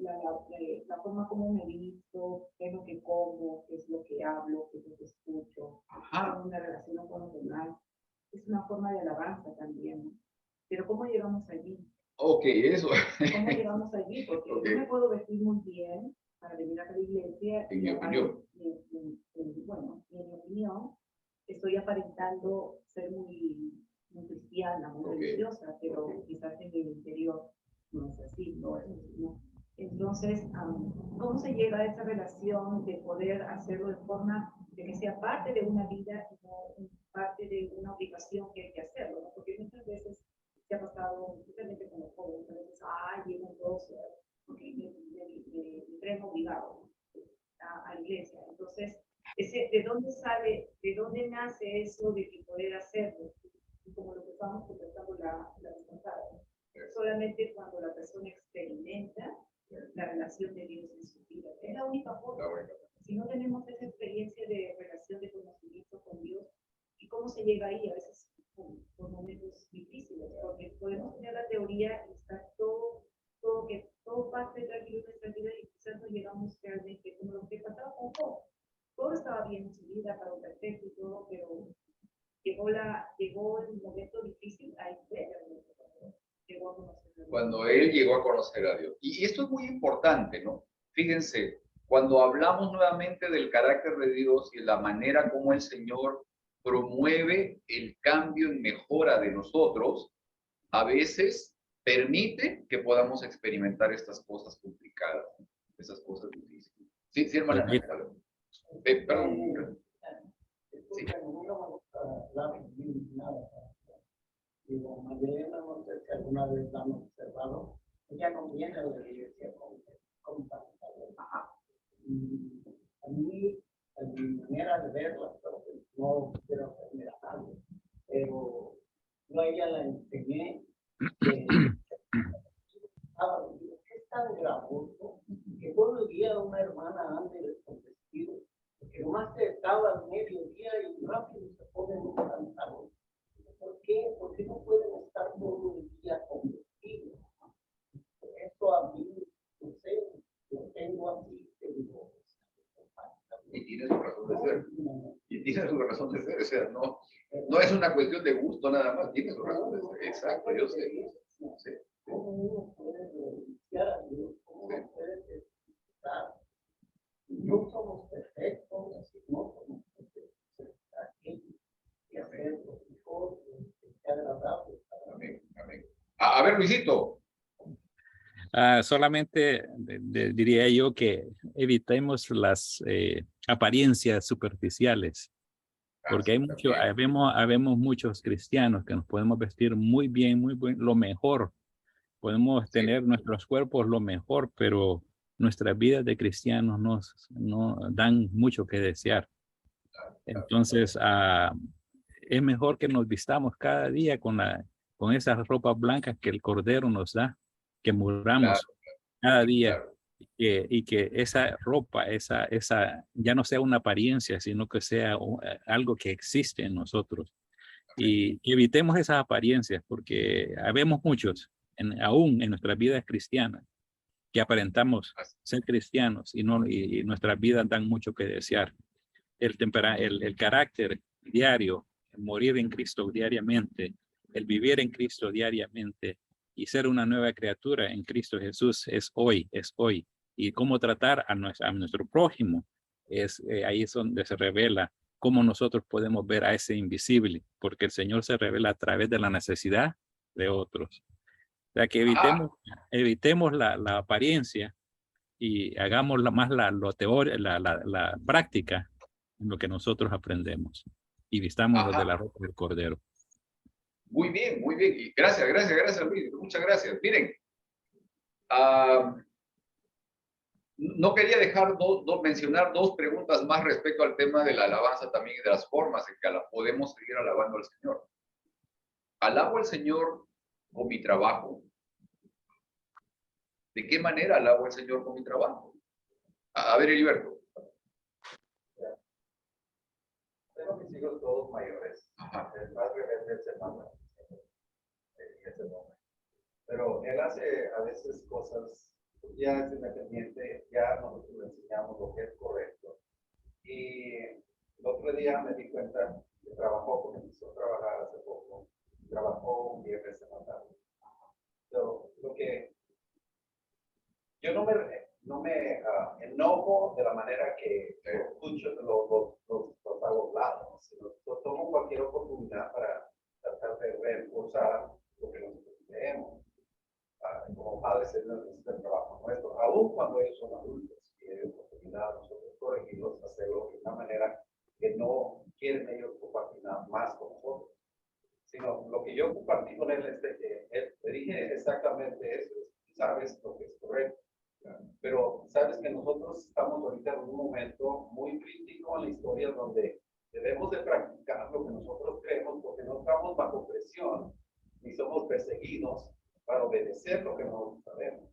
S3: la forma como me visto, qué es lo que como, qué es lo que hablo, qué es lo que escucho,
S1: Ajá.
S3: cómo me relaciono con los demás, es una forma de alabanza también, ¿no? Pero ¿cómo llegamos allí?
S1: Ok, eso.
S3: ¿Cómo llegamos allí? Porque
S1: Ok.
S3: yo me puedo vestir muy bien para venir a la iglesia.
S1: En mi opinión.
S3: Bueno, en mi opinión, estoy aparentando ser muy cristiana, muy religiosa, pero quizás en el interior no es así, no. Entonces, ¿cómo se llega a esa relación de poder hacerlo de forma de que sea parte de una vida y no parte de una obligación que hay que hacerlo? ¿No? Porque muchas veces se ha pasado, especialmente con los jóvenes, a veces, llegan dos, porque me traen obligado a la iglesia. Entonces, ¿de dónde sale, de dónde nace eso de que poder hacerlo? Y como lo que estábamos conversando la vez pasada, solamente cuando la persona experimenta la relación de Dios en su vida. Es la única forma. Si no tenemos esa experiencia de relación de conocimiento con Dios, ¿y cómo se llega ahí? A veces por momentos difíciles, porque podemos tener la teoría y estar todo parte tranquilo en nuestra vida y quizás no llegamos realmente como lo que pasaba con Job. Todo estaba bien en su vida, para un perfecto y todo, pero llegó el momento difícil, ahí fue realmente llegó a conocer a Dios.
S1: Cuando él llegó a conocer a Dios. Y esto es muy importante, ¿no? Fíjense, cuando hablamos nuevamente del carácter de Dios y la manera como el Señor promueve el cambio en mejora de nosotros, a veces permite que podamos experimentar estas cosas complicadas, esas cosas difíciles. Sí, sí, hermana. Perdón. Sí.
S6: Digo, Magdalena, no sé si alguna vez la han observado, ella no viene a la iglesia con pantalones. A mí, a mi manera de verla, no quiero hacerme algo, pero yo a ella la enseñé que es tan gravoso que todo el día una hermana ande con vestido, porque nomás te estaba al mediodía y rápido se ponen un pantalón. ¿Por qué? Porque no pueden estar todo el día con vestido. Eso a mí, no sé, lo tengo así, te digo.
S1: Y tiene su razón de ser. Y tiene su razón de ser. O sea, no es una cuestión de gusto nada más, tiene su razón de ser. Exacto, yo sé. Sí.
S6: ¿Cómo uno puede renunciar a Dios? ¿Cómo uno puede estar? No somos perfectos, no somos perfectos. Aquí, y hacer lo mejor, que sea agradable.
S1: Amén, amén. A ver, Luisito.
S4: Solamente diría yo que evitemos las apariencias superficiales, porque habemos muchos cristianos que nos podemos vestir muy bien, lo mejor. Podemos tener nuestros cuerpos lo mejor, pero nuestras vidas de cristianos no dan mucho que desear. Entonces, es mejor que nos vistamos cada día con esas ropas blancas que el Cordero nos da, que muramos cada día, y que esa ropa, esa ya no sea una apariencia, sino que sea algo que existe en nosotros. Y evitemos esas apariencias, porque habemos muchos, aún en nuestras vidas cristianas, que aparentamos ser cristianos y nuestras vidas dan mucho que desear. El carácter diario, el morir en Cristo diariamente, el vivir en Cristo diariamente y ser una nueva criatura en Cristo Jesús es hoy. Y cómo tratar a nuestro prójimo, ahí es donde se revela cómo nosotros podemos ver a ese invisible, porque el Señor se revela a través de la necesidad de otros. O sea, que evitemos la apariencia y hagamos más la práctica en lo que nosotros aprendemos y vistámonos de la ropa del Cordero.
S1: Muy bien, muy bien. Y gracias, Luis. Muchas gracias. Miren, no quería dejar mencionar dos preguntas más respecto al tema de la alabanza también y de las formas en que podemos seguir alabando al Señor. ¿Alabo al Señor con mi trabajo? ¿De qué manera alabo al Señor con mi trabajo? A ver, Heriberto.
S5: Tengo mis hijos todos mayores. El más rebelde es el más pero él hace a veces cosas, ya es independiente, ya nosotros le enseñamos lo que es correcto. Y el otro día me di cuenta que trabajó, porque empezó a trabajar hace poco, trabajó un viernes en la tarde. Pero lo que yo no me enojo de la manera que escucho los hago lados, sino tomo cualquier oportunidad para tratar de reforzar lo que nosotros leemos. Como padres es el trabajo nuestro, aún cuando ellos son adultos y hay oportunidad nosotros corregirlos, hacerlo de una manera que no quieren ellos compartir nada más con nosotros, sino lo que yo compartí con él es de que él le dije exactamente eso, sabes lo que es correcto, pero sabes que nosotros estamos ahorita en un momento muy crítico en la historia donde debemos de practicar lo que nosotros creemos porque no estamos bajo presión ni somos perseguidos para obedecer lo que nosotros sabemos.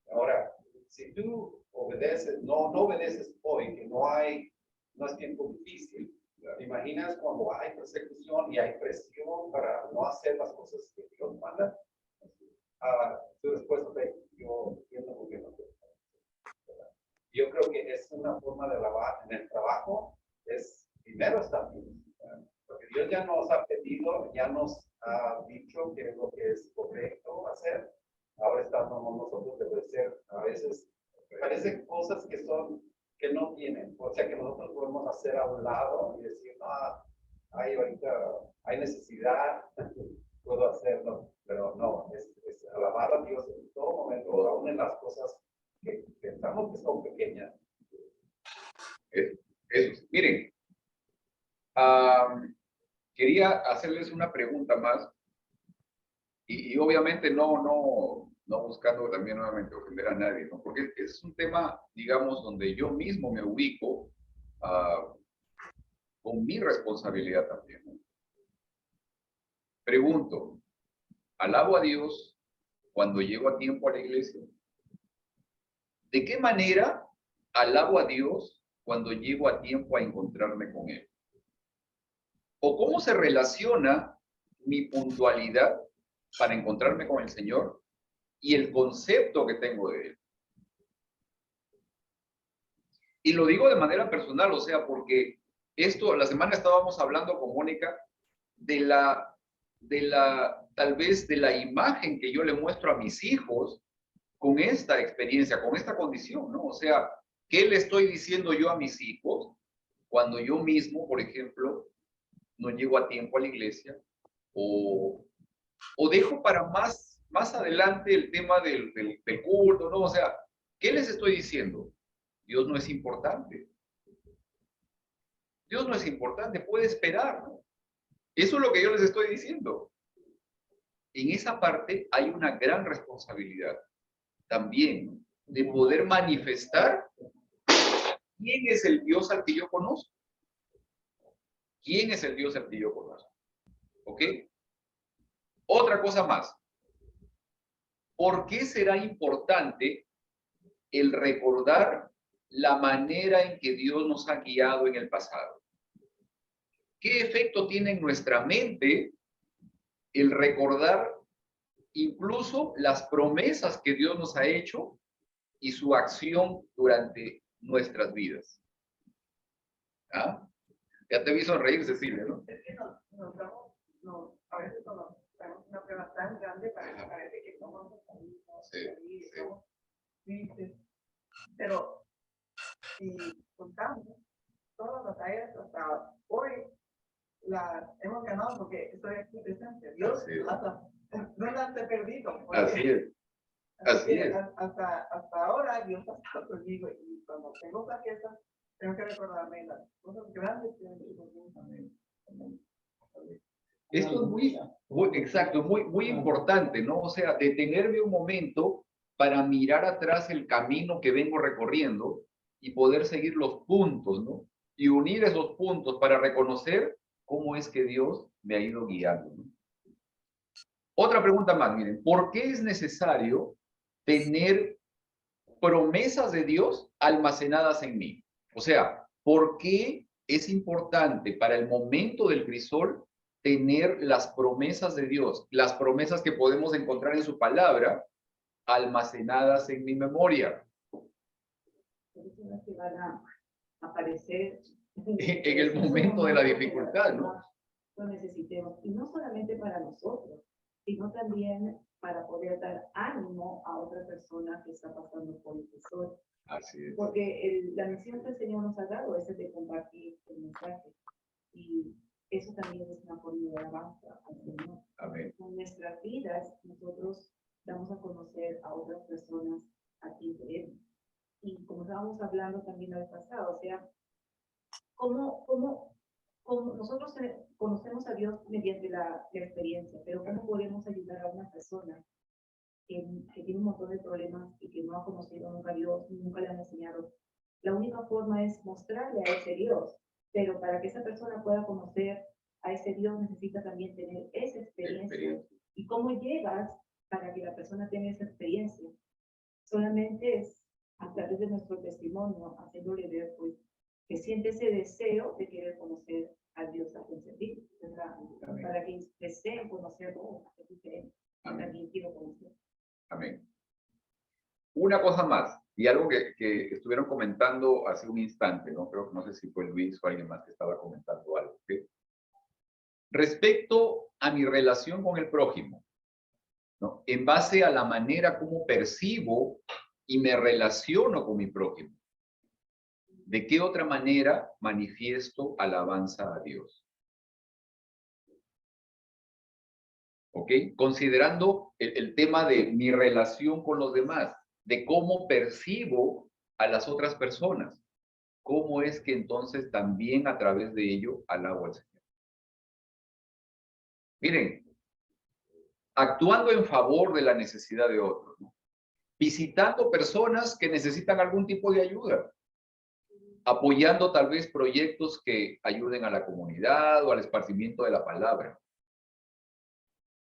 S5: Ahora, si tú obedeces, no obedeces hoy, que no es tiempo difícil, ¿te imaginas cuando hay persecución y hay presión para no hacer las cosas que Dios manda? Tu respuesta es, yo entiendo muy bien lo que es. Yo creo que es una forma de alabar en el trabajo, primero está bien, porque Dios ya nos ha pedido, ya nos ha dicho que es lo que es correcto hacer. Ahora estamos nosotros de ser, a veces parecen cosas que no tienen, o sea que nosotros podemos hacer a un lado y decir, ahorita hay necesidad, puedo hacerlo, pero no, es alabar a Dios en todo momento, aún en las cosas que pensamos que son pequeñas.
S1: Eso, miren, quería hacerles una pregunta más y obviamente no buscando también nuevamente ofender a nadie, ¿no? Porque es un tema, digamos, donde yo mismo me ubico con mi responsabilidad también, ¿no? Pregunto, ¿alabo a Dios cuando llego a tiempo a la iglesia? ¿De qué manera alabo a Dios cuando llego a tiempo a encontrarme con Él? ¿O cómo se relaciona mi puntualidad para encontrarme con el Señor y el concepto que tengo de Él? Y lo digo de manera personal, o sea, porque la semana estábamos hablando con Mónica tal vez de la imagen que yo le muestro a mis hijos con esta experiencia, con esta condición, ¿no? O sea, ¿qué le estoy diciendo yo a mis hijos cuando yo mismo, por ejemplo, no llego a tiempo a la iglesia o dejo para más adelante el tema del culto, ¿no? O sea, ¿qué les estoy diciendo? Dios no es importante. Dios no es importante, puede esperar, ¿no? Eso es lo que yo les estoy diciendo. En esa parte hay una gran responsabilidad también de poder manifestar quién es el Dios al que yo conozco. ¿Quién es el Dios al que yo conozco? ¿Ok? Otra cosa más. ¿Por qué será importante el recordar la manera en que Dios nos ha guiado en el pasado? ¿Qué efecto tiene en nuestra mente el recordar incluso las promesas que Dios nos ha hecho y su acción durante nuestras vidas. ¿Ah? Ya te vi sonreír, Cecilia, ¿no?
S3: Es que a veces nos damos una prueba tan grande para que parece que somos tristes. Pero si contamos todas las tareas hasta hoy, las hemos ganado porque estoy aquí presente. Dios no las he perdido.
S1: Así es. Así es.
S3: Hasta ahora Dios ha estado conmigo y cuando tengo flaquezas, tengo que recordarme las cosas grandes que han hecho conmigo.
S1: Esto es muy importante, ¿no? O sea, detenerme un momento para mirar atrás el camino que vengo recorriendo y poder seguir los puntos, ¿no? Y unir esos puntos para reconocer cómo es que Dios me ha ido guiando, ¿no? Otra pregunta más, miren, ¿por qué es necesario tener promesas de Dios almacenadas en mí? O sea, ¿por qué es importante para el momento del crisol tener las promesas de Dios, las promesas que podemos encontrar en su palabra, almacenadas en mi memoria?
S3: Personas que van a aparecer
S1: en el momento de la dificultad, ¿no?
S3: Lo necesitemos, y no solamente para nosotros, sino también para poder dar ánimo a otra persona que está pasando por el crisol.
S1: Así es.
S3: Porque la misión que el Señor nos ha dado es el de compartir el mensaje. Y eso también es una forma de alabanza al Señor.
S1: Amén.
S3: Con nuestras vidas, nosotros damos a conocer a otras personas a quien queremos. Y como estábamos hablando también la vez pasada, o sea, ¿cómo nosotros conocemos a Dios mediante la experiencia, pero cómo podemos ayudar a una persona que tiene un montón de problemas y que no ha conocido nunca a Dios, nunca le han enseñado? La única forma es mostrarle a ese Dios, pero para que esa persona pueda conocer a ese Dios necesita también tener esa experiencia. ¿Y cómo llegas para que la persona tenga esa experiencia? Solamente es a través de nuestro testimonio, haciéndole ver pues que siente ese deseo de querer conocer a Dios, a quien servir, ¿verdad? Para que deseen conocer a Jesús, que también quiero conocer.
S1: Amén. Una cosa más, y algo que estuvieron comentando hace un instante, ¿no? Creo que no sé si fue Luis o alguien más que estaba comentando algo, ¿sí? Respecto a mi relación con el prójimo, ¿no? En base a la manera como percibo y me relaciono con mi prójimo. ¿De qué otra manera manifiesto alabanza a Dios? ¿Ok? Considerando el tema de mi relación con los demás, de cómo percibo a las otras personas, cómo es que entonces también a través de ello alabo al Señor. Miren, actuando en favor de la necesidad de otros, ¿no? Visitando personas que necesitan algún tipo de ayuda, apoyando tal vez proyectos que ayuden a la comunidad o al esparcimiento de la palabra.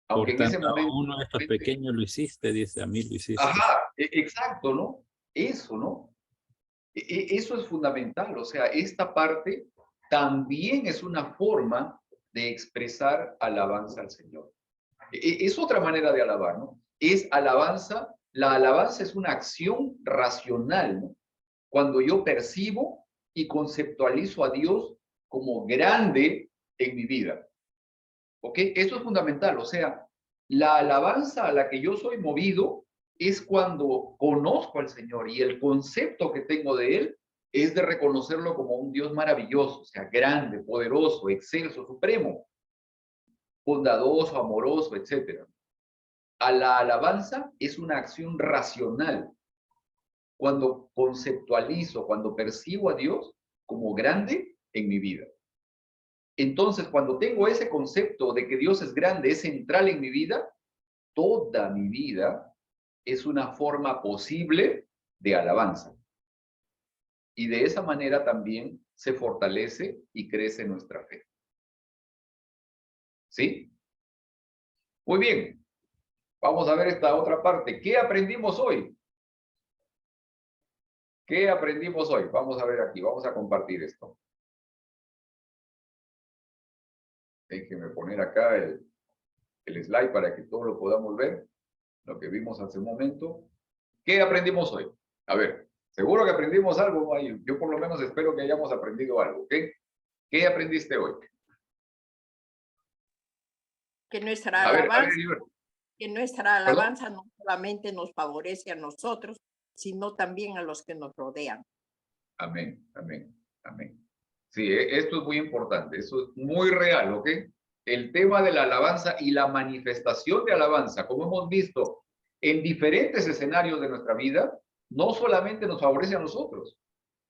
S1: Aunque en ese momento...
S4: uno de estos pequeños lo hiciste, dice, a mí lo hiciste.
S1: Ajá, exacto, ¿no? Eso, ¿no? Eso es fundamental, o sea, esta parte también es una forma de expresar alabanza al Señor. Es otra manera de alabar, ¿no? Es alabanza, la alabanza es una acción racional, ¿no? Cuando yo percibo y conceptualizo a Dios como grande en mi vida. ¿Ok? Eso es fundamental, o sea, la alabanza a la que yo soy movido es cuando conozco al Señor y el concepto que tengo de Él es de reconocerlo como un Dios maravilloso, o sea, grande, poderoso, excelso, supremo, bondadoso, amoroso, etc. A la alabanza es una acción racional. Cuando conceptualizo, cuando percibo a Dios como grande en mi vida. Entonces, cuando tengo ese concepto de que Dios es grande, es central en mi vida, toda mi vida es una forma posible de alabanza. Y de esa manera también se fortalece y crece nuestra fe. ¿Sí? Muy bien. Vamos a ver esta otra parte. ¿Qué aprendimos hoy? ¿Qué aprendimos hoy? Vamos a ver aquí. Vamos a compartir esto. Déjenme poner acá el slide para que todos lo podamos ver. Lo que vimos hace un momento. ¿Qué aprendimos hoy? A ver, seguro que aprendimos algo. Yo por lo menos espero que hayamos aprendido algo. ¿Ok? ¿Qué aprendiste hoy?
S2: Que nuestra
S1: A ver,
S2: alabanza,
S1: Heriberto.
S2: que nuestra alabanza no solamente nos favorece a nosotros, sino también a los que nos rodean.
S1: Amén, amén, amén. Sí, esto es muy importante, eso es muy real, ¿ok? El tema de la alabanza y la manifestación de alabanza, como hemos visto en diferentes escenarios de nuestra vida, no solamente nos favorece a nosotros,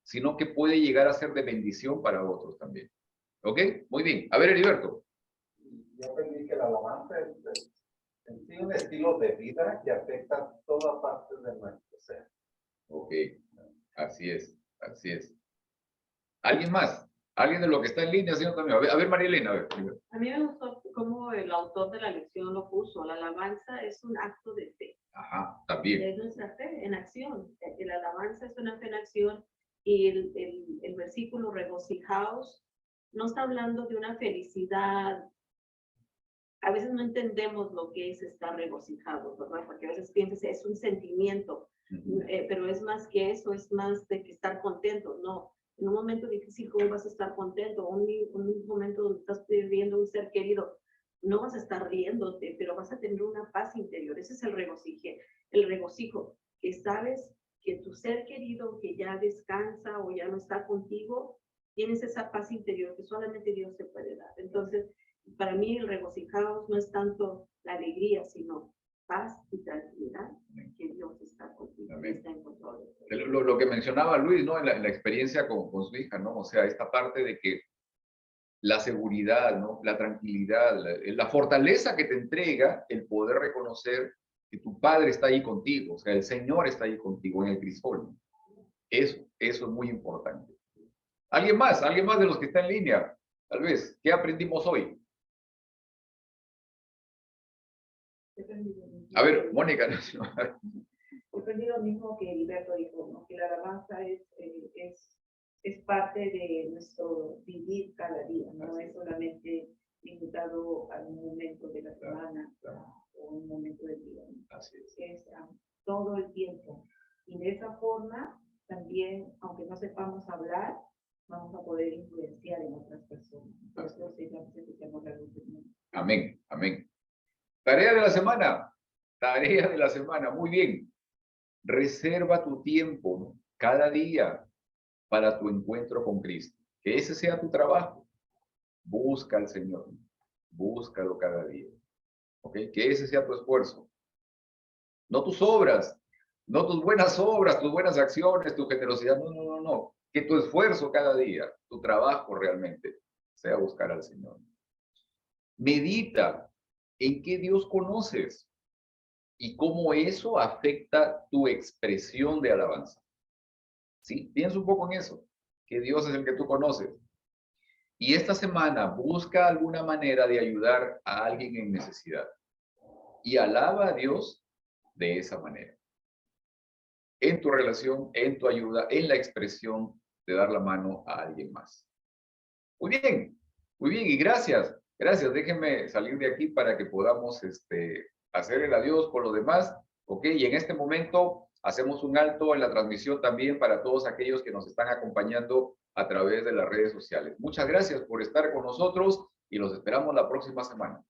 S1: sino que puede llegar a ser de bendición para otros también. ¿Ok? Muy bien. A ver, Heriberto.
S5: Yo aprendí que la alabanza es en sí un estilo de vida que afecta todas partes de nuestro ser.
S1: Ok, así es, así es. ¿Alguien más? ¿Alguien de lo que está en línea, señor también? A ver, María Elena, a ver.
S7: A mí me gustó cómo el autor de la lección lo puso. La alabanza es un acto de fe.
S1: Ajá, también.
S7: Es nuestra fe en acción. La alabanza es una fe en acción y el versículo regocijaos no está hablando de una felicidad. A veces no entendemos lo que es estar regocijados, ¿verdad? Porque a veces piensas es un sentimiento, pero es más que eso, es más de que estar contento. No, en un momento difícil, ¿cómo vas a estar contento? Un momento donde estás perdiendo un ser querido, no vas a estar riéndote, pero vas a tener una paz interior. Ese es el regocijo, que sabes que tu ser querido que ya descansa o ya no está contigo, tienes esa paz interior que solamente Dios te puede dar. Entonces, para mí el regocijados no es tanto la alegría, sino paz y tranquilidad, que Dios está contigo, está en control.
S1: Lo que mencionaba Luis, ¿no? En la experiencia con su hija, ¿no? O sea, esta parte de que la seguridad, ¿no? La tranquilidad, la fortaleza que te entrega el poder reconocer que tu Padre está ahí contigo, o sea, el Señor está ahí contigo en el crisol. Eso es muy importante. ¿Alguien más de los que está en línea? Tal vez, ¿qué aprendimos hoy? A ver, Mónica.
S3: Aprendí lo mismo que Heriberto dijo, ¿no? Que la alabanza es parte de nuestro vivir cada día, no es solamente limitado a un momento de la semana o un momento del día.
S1: Así es.
S3: Es todo el tiempo. Y de esa forma, también, aunque no sepamos hablar, vamos a poder influenciar en otras personas. Entonces, necesitamos la luz del mundo.
S1: Amén, amén. Tarea de la semana. Tarea de la semana. Muy bien. Reserva tu tiempo, ¿no? Cada día para tu encuentro con Cristo. Que ese sea tu trabajo. Busca al Señor. Búscalo cada día. ¿Ok? Que ese sea tu esfuerzo. No tus obras, no tus buenas obras, tus buenas acciones, tu generosidad. No, no, no, no. Que tu esfuerzo cada día, tu trabajo realmente, sea buscar al Señor. Medita en qué Dios conoces y cómo eso afecta tu expresión de alabanza. ¿Sí? Piensa un poco en eso, que Dios es el que tú conoces. Y esta semana busca alguna manera de ayudar a alguien en necesidad. Y alaba a Dios de esa manera. En tu relación, en tu ayuda, en la expresión de dar la mano a alguien más. Muy bien, y gracias. Gracias, déjenme salir de aquí para que podamos hacer el adiós por lo demás, ¿ok? Y en este momento hacemos un alto en la transmisión también para todos aquellos que nos están acompañando a través de las redes sociales. Muchas gracias por estar con nosotros y los esperamos la próxima semana.